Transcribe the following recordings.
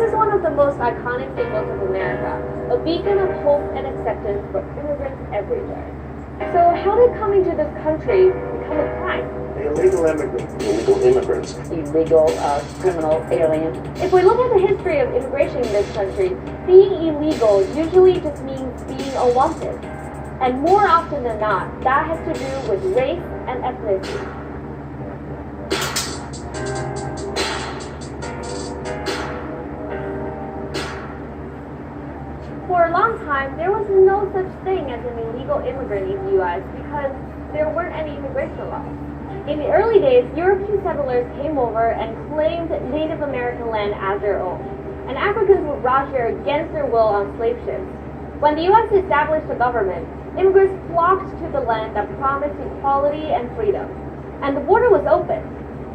is one of the most iconic symbols of America, a beacon of hope and acceptance for immigrants everywhere. So how did coming to this country become a crime? Illegal immigrants. Illegal criminal aliens. If we look at the history of immigration in this country, being illegal usually just means being unwanted. And more often than not, that has to do with race and ethnicity. For a long time, there was no such thing as an illegal immigrant in the U.S. because there weren't any immigration laws. In the early days, European settlers came over and claimed Native American land as their own, and Africans were brought here against their will on slave ships. When the U.S. established a government, immigrants flocked to the land that promised equality and freedom, and the border was open.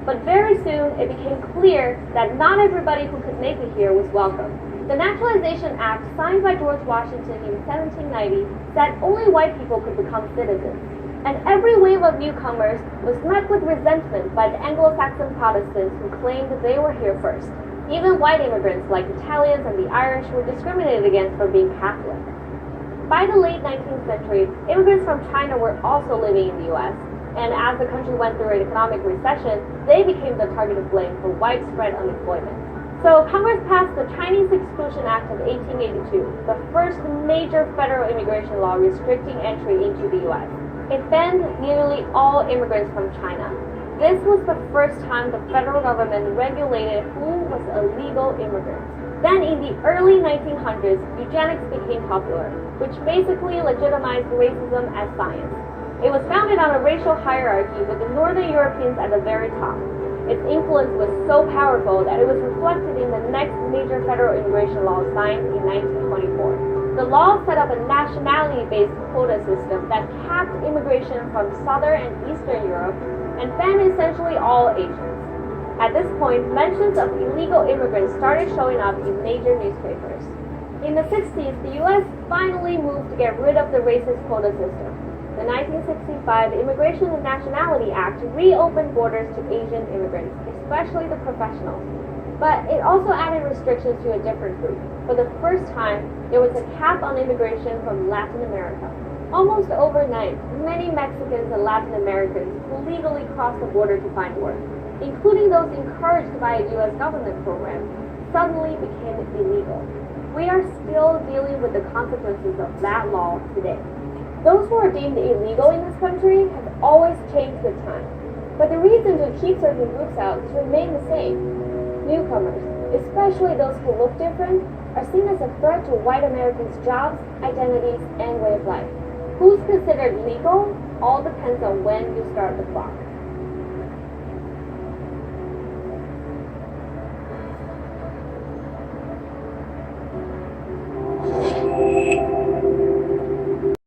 But very soon, it became clear that not everybody who could make it here was welcome. The Naturalization Act, signed by George Washington in 1790, said only white people could become citizens. And every wave of newcomers was met with resentment by the Anglo-Saxon Protestants who claimed they were here first. Even white immigrants like Italians and the Irish were discriminated against for being Catholic. By the late 19th century, immigrants from China were also living in the U.S., and as the country went through an economic recession, they became the target of blame for widespread unemployment. So Congress passed the Chinese Exclusion Act of 1882, the first major federal immigration law restricting entry into the U.S. It banned nearly all immigrants from China. This was the first time the federal government regulated who was a legal immigrant. Then in the early 1900s, eugenics became popular, which basically legitimized racism as science. It was founded on a racial hierarchy with the Northern Europeans at the very top. Its influence was so powerful that it was reflected in the next major federal immigration law signed in 1924. The law set up a nationality-based quota system that capped immigration from Southern and Eastern Europe and banned essentially all Asians. At this point, mentions of illegal immigrants started showing up in major newspapers. In the 60s, the U.S. finally moved to get rid of the racist quota system. The 1965 Immigration and Nationality Act reopened borders to Asian immigrants, especially the professionals. But it also added restrictions to a different group. For the first time, there was a cap on immigration from Latin America. Almost overnight, many Mexicans and Latin Americans who legally crossed the border to find work, including those encouraged by a U.S. government program, suddenly became illegal. We are still dealing with the consequences of that law today. Those who are deemed illegal in this country have always changed with time. But the reason to keep certain groups out has remained the same. Newcomers, especially those who look different, are seen as a threat to white Americans' jobs, identities, and way of life. Who's considered legal all depends on when you start the clock.